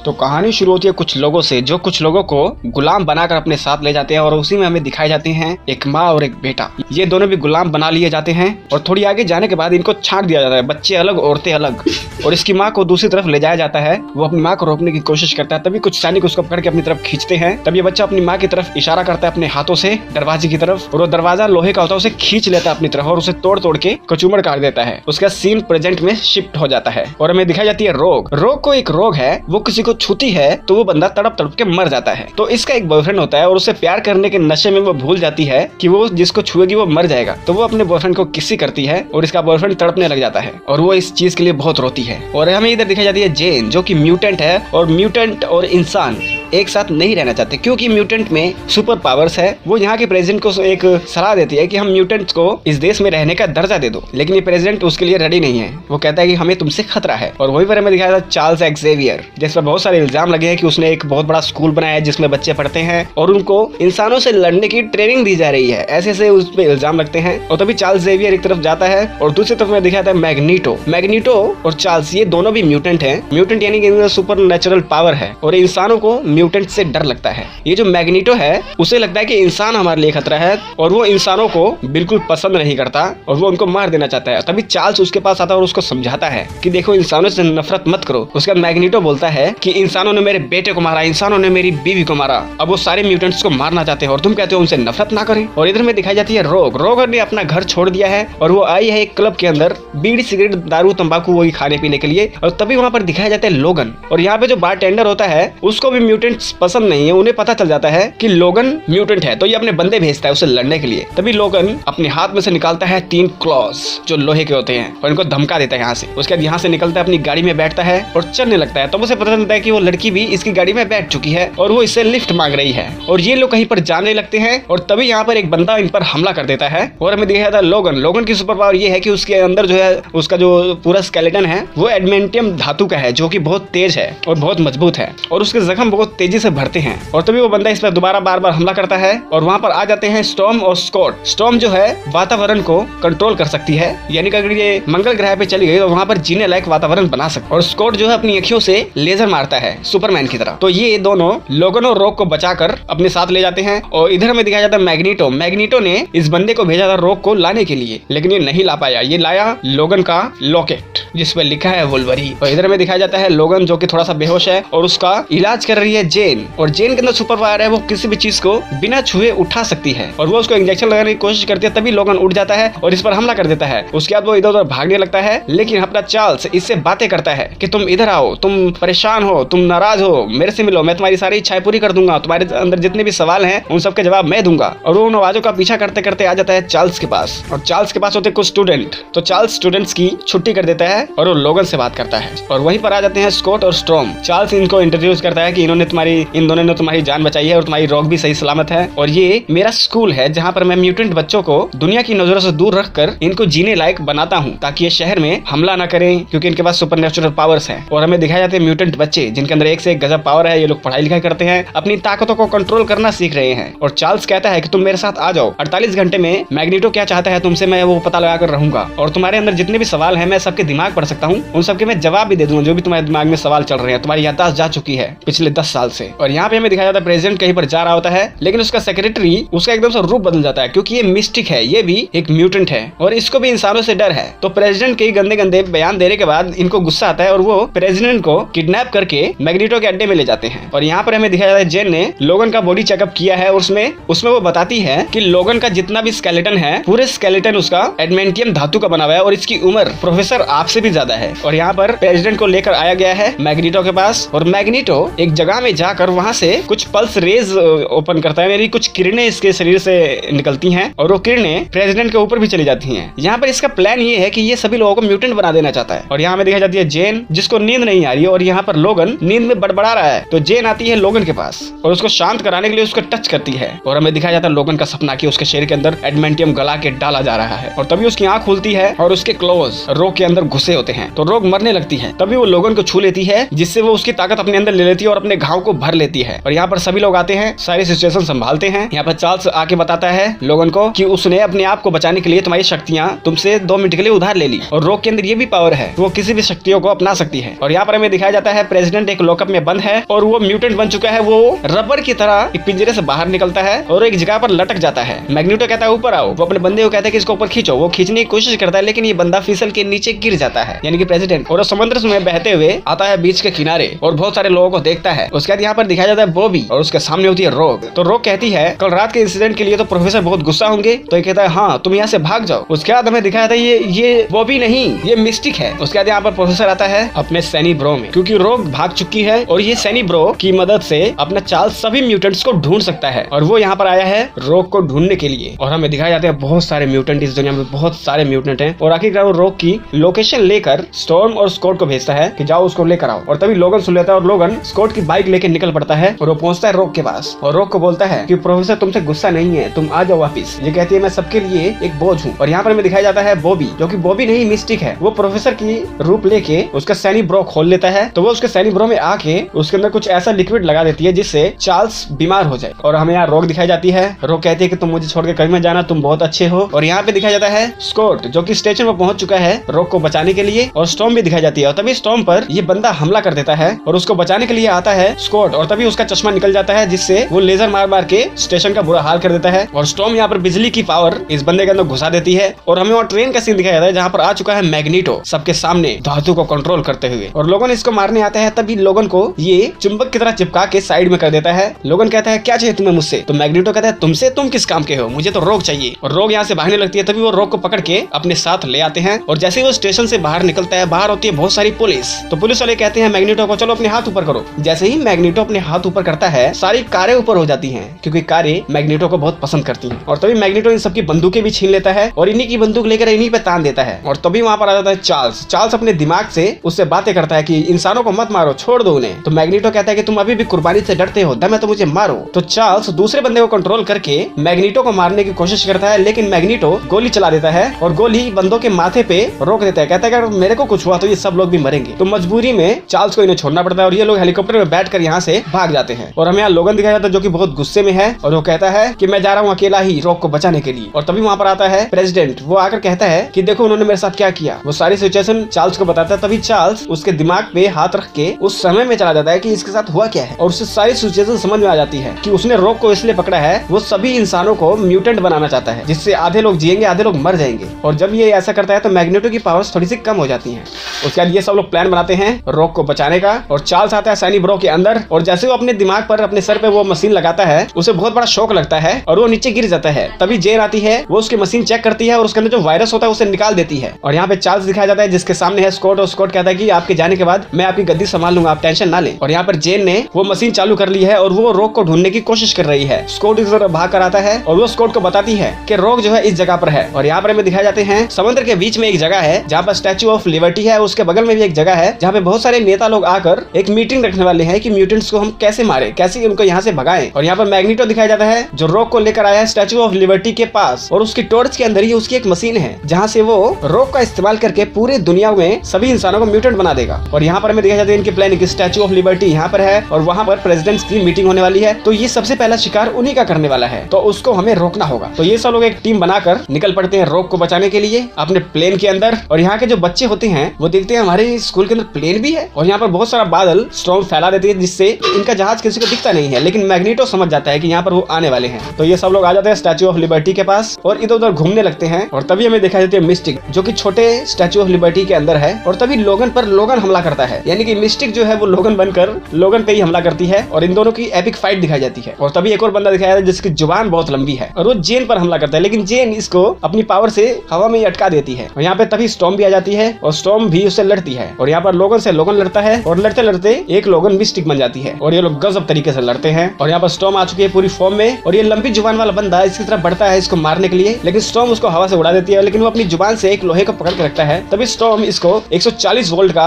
तो कहानी शुरू होती है कुछ लोगों से, जो कुछ लोगों को गुलाम बनाकर अपने साथ ले जाते हैं और उसी में हमें दिखाए जाते हैं एक माँ और एक बेटा। ये दोनों भी गुलाम बना लिए जाते हैं और थोड़ी आगे जाने के बाद इनको छांट दिया जाता है, बच्चे अलग औरतें अलग, और इसकी माँ को दूसरी तरफ ले जाया जाता है। वो अपनी माँ को रोकने की कोशिश करता है, तभी कुछ सैनिक उसको पकड़ के अपनी तरफ खींचते हैं। तब ये बच्चा अपनी माँ की तरफ इशारा करता है अपने हाथों से दरवाजे की तरफ, और वो दरवाजा लोहे का होता है, उसे खींच लेता है अपनी तरफ और उसे तोड़ तोड़ के कचूमड़ काट देता है। उसका सीन प्रेजेंट में शिफ्ट हो जाता है और हमें दिखाई जाती है रोग। रोग को एक रोग है, वो किसी को छूती है तो वो बंदा तड़प तड़प के मर जाता है। तो इसका एक बॉयफ्रेंड होता है और उससे प्यार करने के नशे में वो भूल जाती है कि वो जिसको छुएगी वो मर जाएगा। तो वो अपने बॉयफ्रेंड को किसी करती है और इसका बॉयफ्रेंड तड़पने लग जाता है और वो इस चीज के लिए बहुत रोती है। और हमें इधर दिखाई जाती है जेन, जो कि म्यूटेंट है, और म्यूटेंट और इंसान एक साथ नहीं रहना चाहते क्योंकि म्यूटेंट में सुपर पावर्स है। वो यहाँ के प्रेसिडेंट को एक सलाह देती है कि हम म्यूटेंट्स को इस देश में रहने का दर्जा दे दो, लेकिन ये प्रेसिडेंट उसके लिए रेडी नहीं है। वो कहता है कि हमें तुमसे खतरा है। और वहीं पर हमें दिखाया था चार्ल्स एक्सेवियर, जिस पर बहुत सारे इल्जाम लगे हैं कि उसने एक बहुत बड़ा स्कूल बनाया है जिसमें बच्चे पढ़ते हैं और उनको इंसानों से लड़ने की ट्रेनिंग दी जा रही है, ऐसे ऐसे उस पर इल्जाम लगते हैं। और तभी चार्ल्स जेवियर एक तरफ जाता है और दूसरी तरफ में दिखाया था मैग्नीटो। मैग्नीटो और चार्ल्स ये दोनों भी म्यूटेंट हैं। म्यूटेंट यानी कि सुपर नेचुरल पावर है और इंसानों को म्यूटेंट से डर लगता है। ये जो मैग्नीटो है उसे लगता है कि इंसान हमारे लिए खतरा है और वो इंसानों को बिल्कुल पसंद नहीं करता और वो उनको मार देना चाहता है। तभी चार्ल्स उसके पास आता है और उसको समझाता है कि देखो इंसानों से नफरत मत करो। उसका मैग्नीटो बोलता है कि इंसानों ने मेरे बेटे को मारा, इंसानों ने मेरी बीवी को मारा, अब वो सारे म्यूटेंट्स को मारना चाहते हैं और तुम कहते हो उनसे नफरत ना करें। और इधर में दिखाई जाती है रोग। रोग ने अपना घर छोड़ दिया है और वो आई है एक क्लब के अंदर बीड़ी सिगरेट दारू तंबाकू वही खाने पीने के लिए। और तभी वहाँ पर दिखाया जाता है लोगन, और यहाँ पे जो बारटेंडर होता है उसको भी म्यूटेंट्स पसंद नहीं है। उन्हें पता चल जाता है कि लोगन म्यूटेंट है तो ये अपने बंदे भेजता है उसे लड़ने के लिए। तभी लोगन अपने हाथ में से निकालता है 3 क्लॉज जो लोहे के होते हैं और इनको धमका देता है यहाँ से। उसके बाद यहाँ से निकलता है, अपनी गाड़ी में बैठता है और चलने लगता है। तो उसे पता चलता है कि वो लड़की भी इसकी गाड़ी में बैठ चुकी है और वो इससे लिफ्ट मांग रही है और ये लोग कहीं पर जाने लगते हैं। और तभी यहाँ पर एक बंदा इन पर हमला कर देता है और हमें दिखाया था लोगन। लोगन की सुपर पावर ये है कि उसके अंदर जो है उसका जो पूरा स्केलेटन है वो एडमेंटियम धातु का है, जो कि बहुत तेज है और बहुत मजबूत है और उसके जख्म बहुत तेजी से भरते हैं। और तभी वो बंदा इस पर दोबारा बार बार हमला करता है और वहाँ पर आ जाते हैं स्टॉर्म और स्कॉट। स्टॉर्म जो है वातावरण को कंट्रोल कर सकती है, यानी कि अगर ये मंगल ग्रह पे चली गई तो वहाँ पर जीने लायक वातावरण बना सकती है। और स्कॉट जो है अपनी आँखों से लेजर मारता है सुपरमैन की तरह। तो ये दोनों लोगन और रोग को बचाकर अपने साथ ले जाते हैं। और इधर हमें दिखाया जाता है मैग्नीटो। मैग्नीटो ने इस बंदे को भेजा था रोग को लाने के लिए, लेकिन ये नहीं ला पाया। ये लाया लोगन का लॉकेट जिस पर लिखा है वुल्वरीन। और इधर में दिखाया जाता है लोगन जो कि थोड़ा सा बेहोश है और उसका इलाज कर रही है जेन। और जेन के अंदर सुपर पावर है, वो किसी भी चीज को बिना छुए उठा सकती है और वो उसको इंजेक्शन लगाने की कोशिश करती है। तभी लोगन उठ जाता है और इस पर हमला कर देता है। उसके बाद वो इधर उधर भागने लगता है, लेकिन अपना चार्ल्स इससे बातें करता है कि तुम इधर आओ, तुम परेशान हो, तुम नाराज हो, मेरे से मिलो, मैं तुम्हारी सारी इच्छाएं पूरी कर दूंगा, तुम्हारे अंदर जितने भी सवाल हैं उन सबके जवाब मैं दूंगा। और वो उन आवाजों का पीछा करते करते आ जाता है चार्ल्स के पास और चार्ल्स के पास होते कुछ स्टूडेंट। तो चार्ल्स स्टूडेंट्स की छुट्टी कर देता है और वो लोगन से बात करता है। और वहीं पर आ जाते हैं स्कॉट और स्टॉर्म। चार्ल्स इनको इंट्रोड्यूस करता है कि इन दोनों ने तुम्हारी जान बचाई है और तुम्हारी रोग भी सही सलामत है और ये मेरा स्कूल है जहाँ पर मैं म्यूटेंट बच्चों को दुनिया की नजरों से दूर रखकर इनको जीने लायक बनाता हूँ ताकि ये शहर में हमला न करें, क्योंकि इनके पास सुपर नेचुरल पावर्स हैं। और हमें दिखाए जाते हैं म्यूटेंट बच्चे जिनके अंदर एक से एक गजब पावर है। ये लोग पढ़ाई लिखाई करते हैं, अपनी ताकतों को कंट्रोल करना सीख रहे हैं। और चार्ल्स कहता है कि तुम मेरे साथ आ जाओ, 48 घंटे में मैग्नीटो क्या चाहता है तुमसे मैं वो पता लगा कर रहूंगा और तुम्हारे अंदर जितने भी सवाल है मैं सबके दिमाग पढ़ सकता हूँ, उन सबके मैं जवाब भी दे दूंगा जो भी तुम्हारे दिमाग में सवाल चल रहे हैं। तुम्हारी याददाश्त जा चुकी है पिछले 10 साल से। और यहाँ पे हमें दिखाया जाता है प्रेसिडेंट कहीं पर जा रहा होता है, लेकिन उसका सेक्रेटरी उसका एकदम से रूप बदल जाता है क्योंकि ये मिस्टिक है, ये भी एक म्यूटेंट है और इसको भी इंसानों से डर है। तो प्रेसिडेंट के गंदे गंदे बयान देने के बाद इनको गुस्सा आता है और वो प्रेसिडेंट को किडनैप करके मैग्नीटो के अड्डे में ले जाते हैं। और यहाँ पर हमें दिखाया जाता है जेन ने लोगन का बॉडी चेकअप किया है और उसमें वो बताती है कि लोगन का जितना भी स्केलेटन है पूरे स्केलेटन उसका एडमेंटियम धातु का बना हुआ है और इसकी उम्र प्रोफेसर आपसे भी ज्यादा है। और यहाँ पर प्रेसिडेंट को लेकर आया गया है मैग्नीटो के पास और मैग्नीटो एक जगह में जाकर वहाँ से कुछ पल्स रेज ओपन करता है, यानी कुछ किरणें इसके शरीर से निकलती हैं और वो किरणें प्रेसिडेंट के ऊपर भी चली जाती हैं। यहाँ पर इसका प्लान ये है कि ये सभी लोगों को म्यूटेंट बना देना चाहता है। और यहाँ में दिखाई जाती है जेन जिसको नींद नहीं आ रही है और यहाँ पर लोगन नींद में बड़बड़ा रहा है। तो जेन आती है लोगन के पास और उसको शांत कराने के लिए उसको टच करती है और हमें दिखाया जाता है लोगन का सपना कि उसके शरीर के अंदर एडमेंटियम गला के डाला जा रहा है। और तभी उसकी आंख खुलती है और उसके क्लोज रोग के अंदर घुसे होते हैं तो रोग मरने लगती है। तभी वो लोगन को छू लेती है जिससे वो उसकी ताकत अपने अंदर ले लेती है और अपने घाव गाँव को भर लेती है। और यहाँ पर सभी लोग आते हैं, सारी सिचुएशन संभालते हैं। यहाँ पर चार्ल्स आके बताता है लोगन को कि उसने अपने आप को बचाने के लिए तुम्हारी शक्तियाँ तुमसे 2 मिनट के लिए उधार ले ली, और रॉक के अंदर ये भी पावर है, वो किसी भी शक्तियों को अपना सकती है। और यहाँ पर हमें दिखाया जाता है प्रेसिडेंट एक लॉकअप में बंद है और वो म्यूटेंट बन चुका है। वो रबर की तरह एक पिंजरे से बाहर निकलता है और एक जगह पर लटक जाता है। मैग्नीटो कहता है ऊपर आओ, वो अपने बंदे को कहता है कि इसको ऊपर खींचो। वो खींचने की कोशिश करता है लेकिन ये बंदा फिसल के नीचे गिर जाता है, यानी कि प्रेसिडेंट। और समुद्र में बहते हुए आता है बीच के किनारे और बहुत सारे लोगों को देखता है। उसके बाद यहाँ पर दिखाया जाता है बॉबी और उसके सामने होती है रॉक। तो रॉक कहती है कल रात के इंसिडेंट के लिए तो प्रोफेसर बहुत गुस्सा होंगे। तो ये कहता है हाँ तुम यहाँ से भाग जाओ। उसके बाद हमें दिखाया था ये बॉबी नहीं, ये मिस्टिक है। उसके बाद यहाँ पर प्रोफेसर आता है अपने सैनी ब्रो में, क्योंकि रॉक भाग चुकी है और ये सैनी ब्रो की मदद से अपना चार्ल्स सभी म्यूटेंट्स को ढूंढ सकता है। और वो यहाँ पर आया है रॉक को ढूंढने के लिए। और हमें दिखाया जाते हैं बहुत सारे म्यूटेंट इस दुनिया में, बहुत सारे म्यूटेंट हैं। और आखिरकार वो रॉक की लोकेशन लेकर स्टॉर्म और स्कॉट को भेजता है कि जाओ उसको लेकर आओ। और तभी लोगन सुन लेता है और लोगन स्कॉट की बाइक लेके निकल पड़ता है और वो पहुंचता है रॉक के पास। और रॉक को बोलता है कि प्रोफेसर तुमसे गुस्सा नहीं है, तुम आ जाओ वापिस। ये कहती है मैं सबके लिए एक बोझ हूँ। और यहाँ पर हमें दिखाया जाता है बॉबी, जो कि बॉबी नहीं मिस्टिक है। वो प्रोफेसर की रूप लेके उसका सैनी ब्रो खोल लेता है। तो वो उसके सैनी ब्रो में आके उसके अंदर कुछ ऐसा लिक्विड लगा देती है जिससे चार्ल्स बीमार हो जाए। और हमें यहाँ रॉक दिखाई जाती है। रॉक कहती है कि तुम मुझे छोड़ के कहीं मत जाना, तुम बहुत अच्छे हो। और यहाँ पे दिखाया जाता है स्कॉट, जो कि स्टेशन पर पहुंच चुका है रॉक को बचाने के लिए। और स्टॉर्म भी दिखाई जाती है। और तभी स्टॉर्म पर ये बंदा हमला कर देता है और उसको बचाने के लिए आता है स्कॉट। और तभी उसका चश्मा निकल जाता है जिससे वो लेजर मार मार के स्टेशन का बुरा हाल कर देता है। और स्टॉर्म यहाँ पर बिजली की पावर इस बंदे के अंदर घुसा देती है। और हमें वहाँ ट्रेन का सीन दिखाया जाता है जहाँ पर आ चुका है मैग्नीटो सबके सामने धातु को कंट्रोल करते हुए। और लोगन इसको मारने आते हैं, तभी लोगन को ये चुंबक की तरह चिपका के साइड में कर देता है। लोगन कहता है क्या चाहिए तुम्हें मुझसे? तो मैग्नीटो कहता है तुमसे, तुम किस काम के हो, मुझे तो रॉक चाहिए। और रॉक यहाँ से भागने लगती है। तभी वो रॉक को पकड़ के अपने साथ ले आते हैं। और जैसे वो स्टेशन से बाहर निकलता है, बाहर होती है बहुत सारी पुलिस। तो पुलिस वाले कहते हैं मैग्नीटो को चलो अपने हाथ ऊपर करो। जैसे ही मैग्नीटो अपने हाथ ऊपर करता है सारी कारें ऊपर हो जाती हैं, क्योंकि कारें मैग्नीटो को बहुत पसंद करती हैं। और तभी मैग्नीटो इन सबकी बंदूकें भी छीन लेता है और इन्हीं की बंदूक लेकर इन्हीं पे तान देता है। और तभी वहां पर आ जाता है चार्ल्स। चार्ल्स अपने दिमाग से उससे बातें करता है कि इंसानों को मत मारो, छोड़ दो उन्हें। तो मैग्नीटो कहता है कि तुम अभी भी कुर्बानी से डरते हो, दम है तो मुझे मारो। तो चार्ल्स दूसरे बंदे को कंट्रोल करके मैग्नीटो को मारने की कोशिश करता है, लेकिन मैग्नीटो गोली चला देता है और गोली बंदों के माथे पे रोक देता है। कहता है अगर मेरे को कुछ हुआ तो ये सब लोग भी मरेंगे। तो मजबूरी में चार्ल्स को इन्हें छोड़ना पड़ता है और ये लोग हेलीकॉप्टर में बैठकर यहाँ से भाग जाते हैं। और हमें यहाँ लोगन दिखाया जाता है जो कि बहुत गुस्से में है और वो कहता है कि मैं जा रहा हूँ अकेला ही रॉक को बचाने के लिए। और तभी वहाँ पर आता है प्रेसिडेंट। वो आकर कहता है कि देखो उन्होंने मेरे साथ क्या किया। वो सारी सिचुएशन चार्ल्स को बताता है। तभी चार्ल्स उसके दिमाग पे हाथ रख के उस समय में चला जाता है कि इसके साथ हुआ क्या है। और उससे सारी सिचुएशन समझ में आ जाती है कि उसने रॉक को इसलिए पकड़ा है, वो सभी इंसानों को म्यूटेंट बनाना चाहता है, जिससे आधे लोग जिएंगे आधे लोग मर जाएंगे। और जब ये ऐसा करता है तो मैग्नेटो की पावर्स थोड़ी सी कम हो जाती हैं। उसके बाद ये सब लोग प्लान बनाते हैं रॉक को बचाने का। और चार्ल्स आता है सैनी ब्रो के अंदर और जैसे वो अपने दिमाग पर अपने सर पे वो मशीन लगाता है उसे बहुत बड़ा शॉक लगता है और वो नीचे गिर जाता है। तभी जेन आती है, वो उसकी मशीन चेक करती है और उसके अंदर जो वायरस होता है उसे निकाल देती है। और यहाँ पे चार्ल्स दिखाया जाता है जिसके सामने है स्कॉट। और स्कॉट कहता है कि आपके जाने के बाद मैं आपकी गद्दी संभाल लूंगा, आप टेंशन ना लें। और यहाँ पर जेन ने वो मशीन चालू कर ली है और वो रॉक को ढूंढने की कोशिश कर रही है। स्कॉट इस तरह भाग कर आता है और वो स्कॉट को बताती है कि रॉक जो है इस जगह पर है। और यहाँ पर हमें दिखाए जाते हैं समुद्र के बीच में एक जगह है जहाँ पर स्टैच्यू ऑफ लिबर्टी है। उसके बगल में भी एक जगह है जहाँ पे बहुत सारे नेता लोग आकर एक मीटिंग रखने वाले हैं कि म्यूटेंट्स को हम कैसे मारे, कैसे उनको यहाँ से भगाएं। और यहाँ पर मैग्नीटो दिखाया जाता है जो रॉक को लेकर आया है स्टैच्यू ऑफ लिबर्टी के पास। और उसकी टॉर्च के अंदर ही उसकी एक मशीन है जहाँ से वो रॉक का इस्तेमाल करके पूरे दुनिया में सभी इंसानों को म्यूटेंट बना देगा। और यहाँ पर हमें दिखाया जाता है इनकी प्लानिंग, स्टैच्यू ऑफ लिबर्टी यहाँ पर है और वहाँ पर प्रेसिडेंट्स की मीटिंग होने वाली है। तो ये सबसे पहला शिकार उन्हीं का करने वाला है, तो उसको हमें रोकना होगा। तो ये सब लोग एक टीम बनाकर निकल पड़ते हैं रॉक को बचाने के लिए अपने प्लेन के अंदर। और यहाँ के जो बच्चे होते हैं वो देखते हैं हमारे स्कूल के अंदर प्लेन भी है। और यहाँ पर बहुत सारा बादल स्टॉर्म फैला देती है जिससे इनका जहाज किसी को दिखता नहीं है, लेकिन मैग्नीटो समझ जाता है कि यहाँ पर वो आने वाले हैं। तो ये सब लोग आ जाते हैं स्टैच्यू ऑफ लिबर्टी के पास और इधर उधर घूमने लगते हैं। और तभी हमें दिखाई देती है मिस्टिक जो कि छोटे स्टैच्यू ऑफ लिबर्टी के अंदर है। और तभी लोगन पर लोगन हमला करता है, यानी कि मिस्टिक जो है वो लोगन बनकर लोगन पे ही हमला करती है और इन दोनों की एपिक फाइट दिखाई जाती है। और तभी एक और बंदा दिखाया जाता है जिसकी जुबान बहुत लंबी है और वो जेन पर हमला करता है, लेकिन जेन इसको अपनी पावर से हवा में ही अटका देती है। और यहाँ पे तभी स्टॉर्म भी आ जाती है और स्टॉर्म भी उससे लड़ती है। और यहाँ पर लोगन से लोगन लड़ता है और लड़ते लड़ते एक लोगन मिस्टिक बन जाती है और ये लोग गजब तरीके से लड़ते हैं। और यहाँ पर स्टॉर्म आ चुकी है पूरी फॉर्म में और ये लंबी जुबान वाला बंदा इसकी तरफ बढ़ता है इसको मारने के लिए, लेकिन स्टॉर्म उसको हवा से उड़ा देती है, लेकिन वो अपनी जुबान से एक लोहे को पकड़ के रखता है। तभी स्टॉर्म इसको 140 वोल्ट का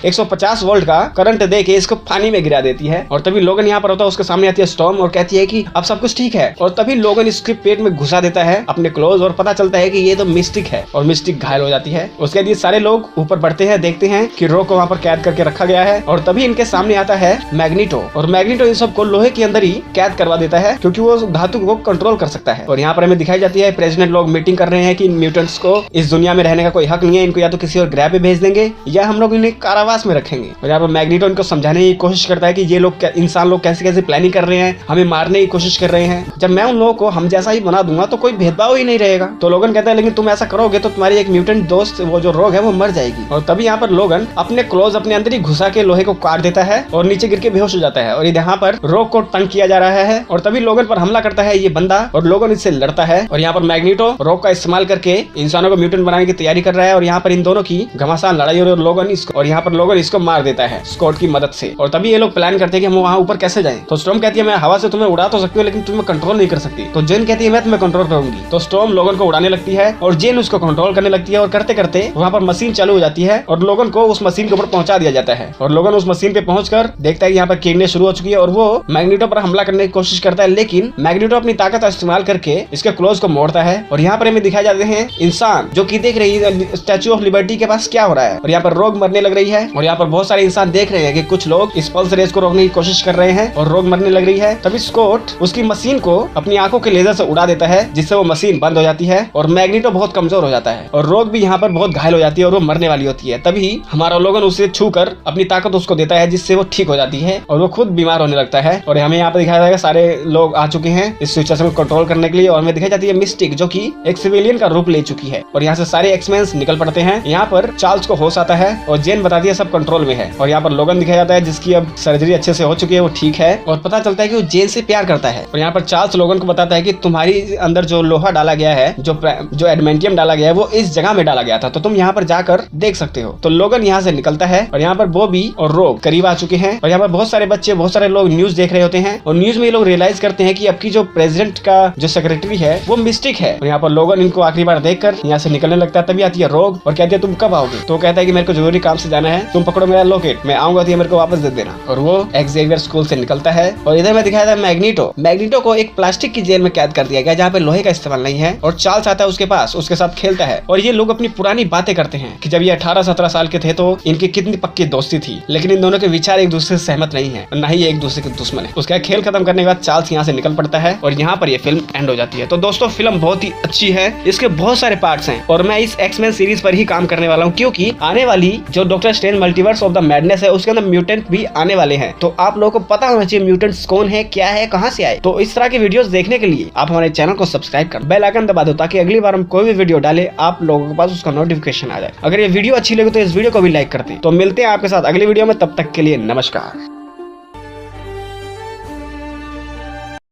150 वोल्ट का करंट दे के इसको पानी में गिरा देती है। और तभी लोगन यहाँ पर होता है, उसके सामने आती है स्टॉर्म और कहती है कि अब सब कुछ ठीक है। और तभी लोगन इसके पेट में घुसा देता है अपने क्लोज और पता चलता है कि ये तो मिस्टिक है और मिस्टिक घायल हो जाती है। उसके बाद ये सारे लोग ऊपर बढ़ते हैं, देखते हैं कि रॉक को वहाँ पर कैद करके रखा गया है। और तभी इनके सामने आता है मैग्नीटो, और मैग्नीटो इन सबको लोहे के अंदर ही कैद करवा देता है क्योंकि वो धातु को कंट्रोल कर सकता है। और यहाँ पर हमें दिखाई जाती है प्रेसिडेंट लोग मीटिंग कर रहे हैं कि इन म्यूटेंट्स को इस दुनिया में रहने का कोई हक नहीं है, इनको या तो किसी और ग्रह पे भेज देंगे या हम लोग इन्हें कारावास में रखेंगे। और यहाँ पर मैग्नीटो इनको समझाने की कोशिश करता है कि ये लोग इंसान लोग कैसे कैसे प्लानिंग कर रहे हैं, हमें मारने की कोशिश कर रहे हैं। जब मैं उन लोगों को हम जैसा ही बना दूंगा तो कोई भेदभाव ही नहीं रहेगा। तो लोगन कहता है लेकिन तुम ऐसा करोगे तो तुम्हारी एक म्यूटेंट दोस्त वो जो रोग है वो मर जाएगी। और तभी यहाँ पर लोगन अपने क्लोज अपने अंदर ही घुसा के लोहे को काट देता है और नीचे गिर के बेहोश हो जाता है। और यहाँ पर रोग को तंग किया जा रहा है और तभी लोगन पर हमला करता है ये बंदा और लोगन इससे लड़ता है। और यहाँ पर मैग्नीटो रोग का इस्तेमाल करके इंसानों को म्यूटेंट बनाने की तैयारी कर रहा है और यहाँ पर इन दोनों की घमासान लड़ाई और लोगन इसको मार देता है स्कॉट की मदद से। और तभी ये लोग प्लान करते हैं कि हम वहाँ ऊपर कैसे जाएं। तो स्टॉर्म कहती है मैं हवा से तुम्हें उड़ा तो सकती हूँ लेकिन तुम्हें कंट्रोल नहीं कर सकती। तो जेन कहती है मैं तुम्हें कंट्रोल करूंगी। तो स्टॉर्म लोगन को उड़ाने लगती है और जेन उसको कंट्रोल करने लगती है और करते करते वहाँ पर मशीन चालू हो जाती है और लोगन को उस मशीन के ऊपर पहुंचा दिया जाता है। और लोगन उस मशीन पे पहुंचकर देखता है कि यहाँ पर किरणें शुरू हो चुकी है और वो मैग्नीटो पर हमला करने की कोशिश करता है, लेकिन मैग्नीटो अपनी ताकत का इस्तेमाल करके इसके क्लोज को मोड़ता है। और यहाँ पर हमें दिखाई जाते हैं इंसान जो कि देख रही है स्टैचू ऑफ लिबर्टी के पास क्या हो रहा है। और यहाँ पर रोग मरने लग रही है और यहाँ पर बहुत सारे इंसान देख रहे हैं कि कुछ लोग इस पल्स रेस को रोकने की कोशिश कर रहे हैं और रोग मरने लग रही है। तभी स्कॉट उसकी मशीन को अपनी आंखों के लेजर से उड़ा देता है जिससे वो मशीन बंद हो जाती है और मैग्नीटो बहुत कमजोर हो जाता है और रोग भी यहाँ पर बहुत घायल हो जाती है और वो मरने वाली होती है। तभी हमारा लोगन उसे छूकर अपनी ताकत उसको देता है जिससे वो ठीक हो जाती है और वो खुद बीमार होने लगता है। और हमें यहाँ पर दिखाया जाएगा सारे लोग आ चुके हैं इस सिचुएशन को कंट्रोल करने के लिए और हमें दिखाई जाती है मिस्टिक जो कि एक सिविलियन का रूप ले चुकी है। और यहाँ से सारे एक्समैन निकल पड़ते हैं। यहाँ पर चार्ल्स को होश आता है और जेन बताती है सब कंट्रोल में है। और यहाँ पर लोगन दिखाया जाता है जिसकी अब सर्जरी अच्छे से हो चुकी है, वो ठीक है और पता चलता है कि वो जेन से प्यार करता है। और यहाँ पर चार्ल्स लोगन को बताता है कि तुम्हारी अंदर जो लोहा डाला गया है, जो एडमेंटियम डाला गया है, वो इस जगह में डाला गया था, तो तुम यहाँ पर जाकर देख सकते हो। तो लोगन यहाँ से निकलता है और यहाँ पर बॉबी और रोग करीब आ चुके हैं। और यहाँ पर बहुत सारे बच्चे बहुत सारे लोग न्यूज देख रहे होते हैं और न्यूज में ये लोग रियलाइज करते हैं कि अब की जो प्रेसिडेंट का जो सेक्रेटरी है वो मिस्टिक है। और यहाँ पर लोगन इनको आखिरी बार देखकर यहाँ से निकलने लगता है। तभी आती है रोग और कहती है तुम कब आओगे। तो कहता है कि मेरे को जरूरी काम से जाना है, तुम पकड़ो मेरा लॉकेट, मैं आऊंगा तो मेरे को वापस दे देना। और वो एक्सेवियर स्कूल से निकलता है। और इधर में दिखाया था मैग्नीटो को एक प्लास्टिक की जेल में कैद कर दिया गया जहाँ पे लोहे का इस्तेमाल नहीं है। और चार्ल्स आता है उसके पास, उसके साथ खेलता है और ये लोग अपनी पुरानी बातें करते हैं कि जब ये 18-17 साल के थे तो इनकी कितनी पक्की दोस्ती थी, लेकिन इन दोनों के विचार एक दूसरे से सहमत नहीं है और न ही एक दूसरे के दुश्मन है। उसका खेल खत्म करने के बाद चार्ल्स यहाँ से निकल पड़ता है और यहाँ पर ये फिल्म एंड हो जाती है। तो दोस्तों फिल्म बहुत ही अच्छी है, इसके बहुत सारे पार्ट्स हैं और मैं इस एक्समैन सीरीज पर ही काम करने वाला हूँ क्योंकि आने वाली जो doctor strange multiverse of the madness है उसके अंदर म्यूटेंट भी आने वाले हैं। तो आप लोगों को पता होना चाहिए म्यूटेंट्स कौन है, क्या है, कहाँ से आए। तो इस तरह की वीडियोस देखने के लिए आप हमारे चैनल को सब्सक्राइब कर बेल आइकन दबा दो ताकि अगली बार हम कोई भी वीडियो डाले आप लोगों के पास उसका नोटिफिकेशन आ जाए। अगर ये वीडियो अच्छी लगे तो इस वीडियो को भी लाइक कर दें। तो मिलते हैं आपके साथ अगली वीडियो में, तब तक के लिए नमस्कार।